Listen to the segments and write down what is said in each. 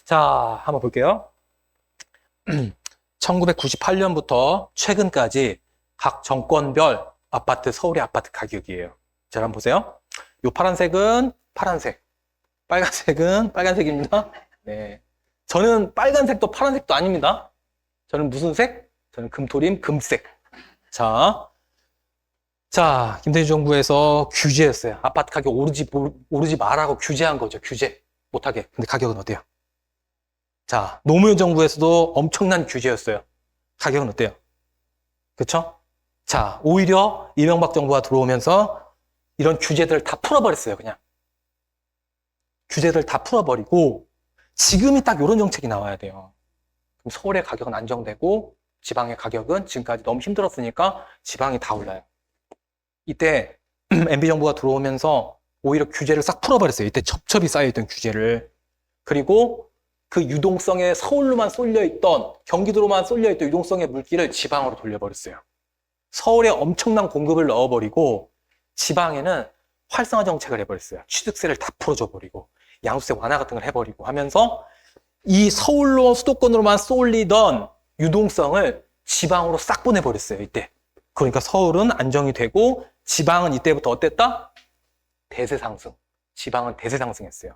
자, 한번 볼게요. 1998년부터 최근까지 각 정권별 아파트, 서울의 아파트 가격이에요. 자, 한번 보세요. 요 파란색은 파란색, 빨간색은 빨간색입니다. 네. 저는 빨간색도 파란색도 아닙니다. 저는 무슨 색? 저는 금토림, 금색. 자, 김대중 정부에서 규제했어요. 아파트 가격 오르지 말라고 규제한 거죠. 규제. 못하게. 근데 가격은 어때요? 자, 노무현 정부에서도 엄청난 규제였어요. 가격은 어때요? 그쵸? 자, 오히려 이명박 정부가 들어오면서 이런 규제들을 다 풀어버렸어요, 그냥. 규제들 다 풀어버리고, 지금이 딱 이런 정책이 나와야 돼요. 그럼 서울의 가격은 안정되고, 지방의 가격은 지금까지 너무 힘들었으니까 지방이 다 올라요. 이때 MB 정부가 들어오면서 오히려 규제를 싹 풀어버렸어요. 이때 첩첩이 쌓여있던 규제를. 그리고 그 유동성에 서울로만 쏠려있던, 경기도로만 쏠려있던 유동성의 물기를 지방으로 돌려버렸어요. 서울에 엄청난 공급을 넣어버리고 지방에는 활성화 정책을 해버렸어요. 취득세를 다 풀어줘버리고 양도세 완화 같은 걸 해버리고 하면서 이 서울로 수도권으로만 쏠리던 유동성을 지방으로 싹 보내버렸어요. 이때. 그러니까 서울은 안정이 되고 지방은 이때부터 어땠다? 대세 상승. 지방은 대세 상승했어요.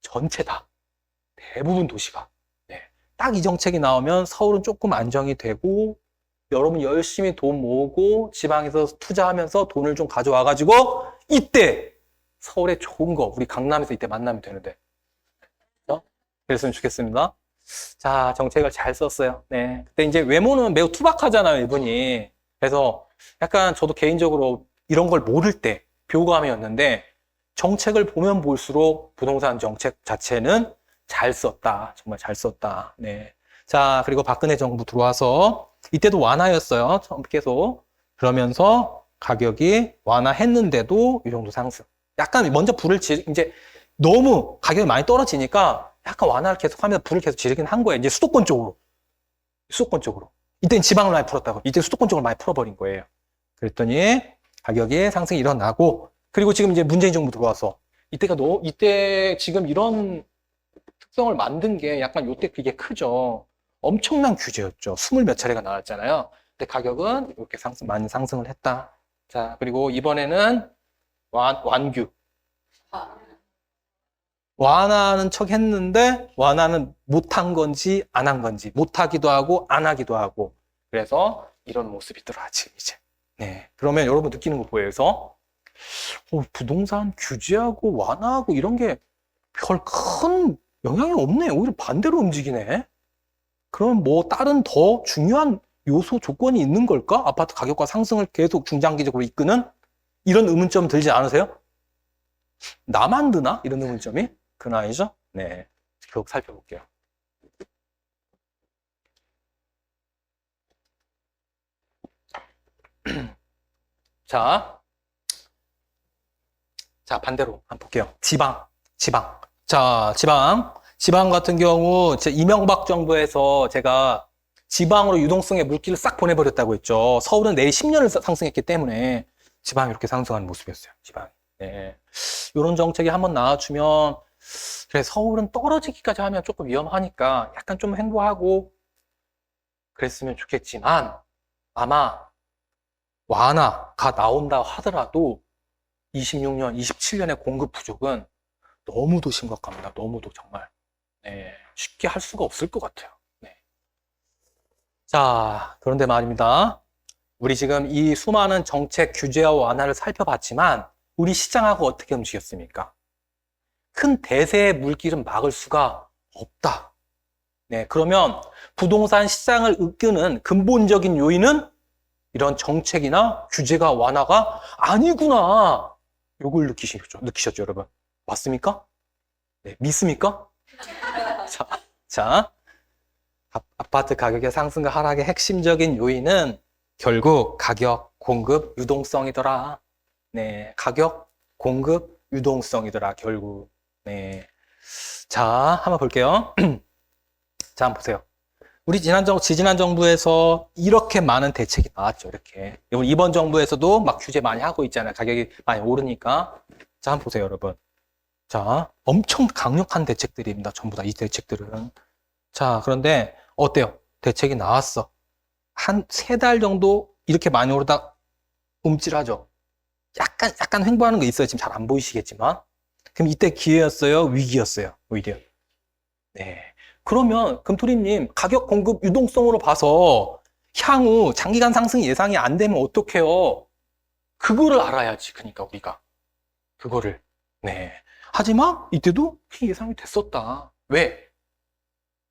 전체 다. 대부분 도시가. 네. 딱 이 정책이 나오면 서울은 조금 안정이 되고 여러분 열심히 돈 모으고 지방에서 투자하면서 돈을 좀 가져와가지고 이때 서울에 좋은 거 우리 강남에서 이때 만나면 되는데 그랬으면 좋겠습니다. 자, 정책을 잘 썼어요. 네. 근데 이제 외모는 매우 투박하잖아요, 이분이. 그래서 약간 저도 개인적으로 이런 걸 모를 때 교감이었는데 정책을 보면 볼수록 부동산 정책 자체는 잘 썼다. 정말 잘 썼다. 네. 자, 그리고 박근혜 정부 들어와서 이때도 완화였어요. 계속. 그러면서 가격이 완화했는데도 이 정도 상승. 약간 먼저 이제 너무 가격이 많이 떨어지니까 약간 완화를 계속 하면서 불을 계속 지르긴 한 거예요. 이제 수도권 쪽으로. 수도권 쪽으로. 이때는 지방을 많이 풀었다고. 이때 수도권 쪽으로 많이 풀어버린 거예요. 그랬더니 가격이 상승이 일어나고 그리고 지금 이제 문재인 정부 들어와서 이때 지금 이런 특성을 만든 게 약간 요때 그게 크죠. 엄청난 규제였죠. 20몇 차례가 나왔잖아요. 근데 가격은 이렇게 많이 상승을 했다. 자, 그리고 이번에는 완규. 완화하는 척 했는데 완화는 못한 건지 안 한 건지 못하기도 하고 안 하기도 하고 그래서 이런 모습이더라 지금 이제. 네. 그러면 여러분 느끼는 거 보여요. 그래서 부동산 규제하고 완화하고 이런 게 별 큰 영향이 없네. 오히려 반대로 움직이네. 그럼 뭐 다른 더 중요한 요소 조건이 있는 걸까? 아파트 가격과 상승을 계속 중장기적으로 이끄는 이런 의문점 들지 않으세요? 나만 드나? 이런 의문점이? 그건 아니죠? 네. 계속 살펴볼게요. 자, 반대로 한번 볼게요. 지방. 자, 지방 같은 경우, 이명박 정부에서 제가 지방으로 유동성의 물기를 싹 보내버렸다고 했죠. 서울은 내일 10년을 상승했기 때문에 지방이 이렇게 상승하는 모습이었어요. 지방이. 네. 이런 정책이 한번 나와주면, 그래, 서울은 떨어지기까지 하면 조금 위험하니까 약간 좀 행보하고 그랬으면 좋겠지만, 아마 완화가 나온다 하더라도 26년, 27년의 공급 부족은 너무도 심각합니다. 너무도 정말. 네, 쉽게 할 수가 없을 것 같아요. 네. 자, 그런데 말입니다. 우리 지금 이 수많은 정책 규제와 완화를 살펴봤지만 우리 시장하고 어떻게 움직였습니까? 큰 대세의 물길은 막을 수가 없다. 네, 그러면 부동산 시장을 이끄는 근본적인 요인은 이런 정책이나 규제가 완화가 아니구나. 요걸 느끼셨죠, 여러분? 맞습니까? 네, 믿습니까? 자, 아파트 가격의 상승과 하락의 핵심적인 요인은 결국 가격, 공급, 유동성이더라. 네, 가격, 공급, 유동성이더라, 결국. 네. 자, 한번 볼게요. 자, 한번 보세요. 우리 지지난 정부에서 이렇게 많은 대책이 나왔죠, 이렇게. 이번 정부에서도 막 규제 많이 하고 있잖아요. 가격이 많이 오르니까. 자, 한번 보세요, 여러분. 자, 엄청 강력한 대책들입니다. 전부 다 이 대책들은. 자, 그런데 어때요? 대책이 나왔어. 한 3달 정도 이렇게 많이 오르다 움찔하죠. 약간 횡보하는 거 있어요. 지금 잘 안 보이시겠지만. 그럼 이때 기회였어요? 위기였어요? 오히려. 네. 그러면 금토리님 가격 공급 유동성으로 봐서 향후 장기간 상승 예상이 안 되면 어떡해요? 그거를 알아야지. 그러니까 우리가. 그거를. 네. 하지만 이때도 예상이 됐었다. 왜?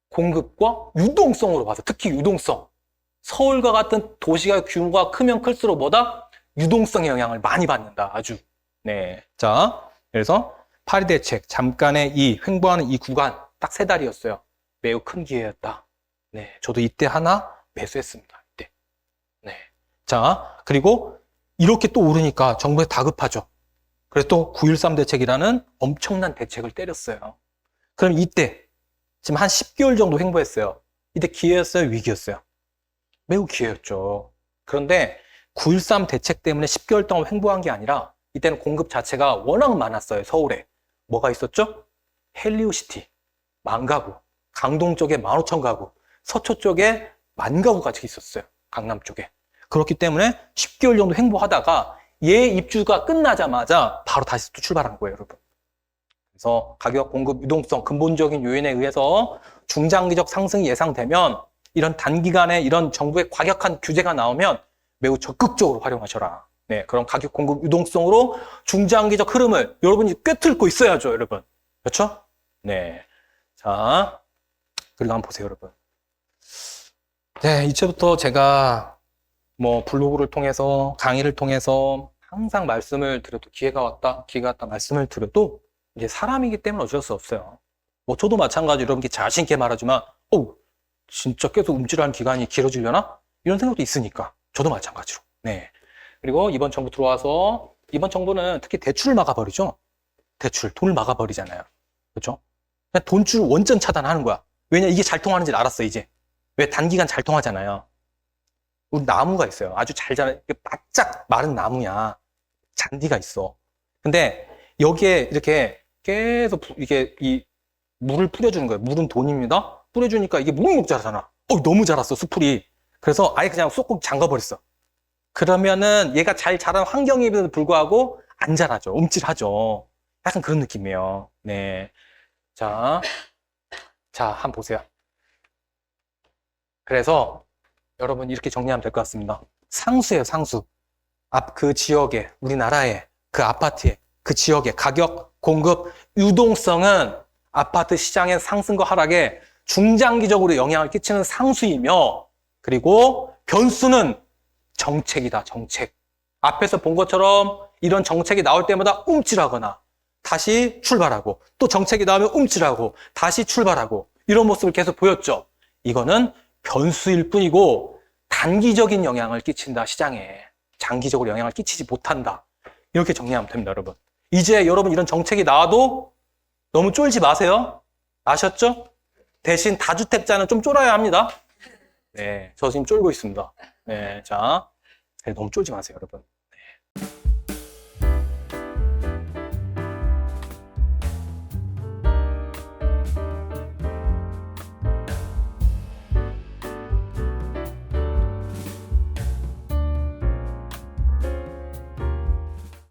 공급과 유동성으로 봐서 특히 유동성. 서울과 같은 도시가 규모가 크면 클수록 뭐다? 유동성의 영향을 많이 받는다. 아주. 네. 자, 그래서 파리 대책 잠깐의 이 횡보하는 이 구간 딱 3달이었어요. 매우 큰 기회였다. 네. 저도 이때 하나 매수했습니다. 이때. 네. 자, 그리고 이렇게 또 오르니까 정부에 다급하죠. 그래서 또 9.13 대책이라는 엄청난 대책을 때렸어요. 그럼 이때 지금 한 10개월 정도 횡보했어요. 이때 기회였어요? 위기였어요? 매우 기회였죠. 그런데 9.13 대책 때문에 10개월 동안 횡보한 게 아니라 이때는 공급 자체가 워낙 많았어요. 서울에. 뭐가 있었죠? 헬리오시티, 10,000가구, 강동 쪽에 15,000가구, 서초 쪽에 10,000가구가 있었어요. 강남 쪽에. 그렇기 때문에 10개월 정도 횡보하다가 얘 입주가 끝나자마자 바로 다시 또 출발한 거예요, 여러분. 그래서 가격, 공급, 유동성, 근본적인 요인에 의해서 중장기적 상승이 예상되면 이런 단기간에 이런 정부의 과격한 규제가 나오면 매우 적극적으로 활용하셔라. 네, 그런 가격, 공급, 유동성으로 중장기적 흐름을 여러분이 꿰뚫고 있어야죠, 여러분. 그렇죠? 네. 자, 그리고 한번 보세요, 여러분. 네, 이제부터 제가 블로그를 통해서 강의를 통해서 항상 말씀을 드려도 기회가 왔다 말씀을 드려도 이제 사람이기 때문에 어쩔 수 없어요. 저도 마찬가지로 여러분께 자신 있게 말하지만, 진짜 계속 움찔하는 기간이 길어지려나? 이런 생각도 있으니까. 저도 마찬가지로. 네. 그리고 이번 정부 들어와서, 이번 정부는 특히 대출을 막아버리죠. 대출, 돈을 막아버리잖아요. 그렇죠? 그냥 돈줄 원전 차단하는 거야. 왜냐, 이게 잘 통하는지 알았어, 이제. 왜 단기간 잘 통하잖아요. 우리 나무가 있어요. 아주 잘 자란, 바짝 마른 나무야. 잔디가 있어. 근데 여기에 이렇게 계속 이게 이 물을 뿌려주는 거예요. 물은 돈입니다. 뿌려주니까 이게 무럭무럭 자라잖아. 너무 자랐어, 수풀이. 그래서 아예 그냥 쏙꼭 잠가버렸어. 그러면은 얘가 잘 자란 환경임에도 불구하고 안 자라죠. 움찔하죠. 약간 그런 느낌이에요. 네. 자, 한번 보세요. 그래서 여러분 이렇게 정리하면 될 것 같습니다. 상수예요, 상수. 그 지역에, 우리나라에, 그 아파트에, 그 지역의 가격, 공급, 유동성은 아파트 시장의 상승과 하락에 중장기적으로 영향을 끼치는 상수이며, 그리고 변수는 정책이다, 정책. 앞에서 본 것처럼 이런 정책이 나올 때마다 움찔하거나 다시 출발하고, 또 정책이 나오면 움찔하고 다시 출발하고, 이런 모습을 계속 보였죠. 이거는 변수일 뿐이고 단기적인 영향을 끼친다, 시장에. 장기적으로 영향을 끼치지 못한다. 이렇게 정리하면 됩니다, 여러분. 이제 여러분 이런 정책이 나와도 너무 쫄지 마세요. 아셨죠? 대신 다주택자는 좀 쫄아야 합니다. 네, 저 지금 쫄고 있습니다. 네, 자, 너무 쫄지 마세요, 여러분. 네.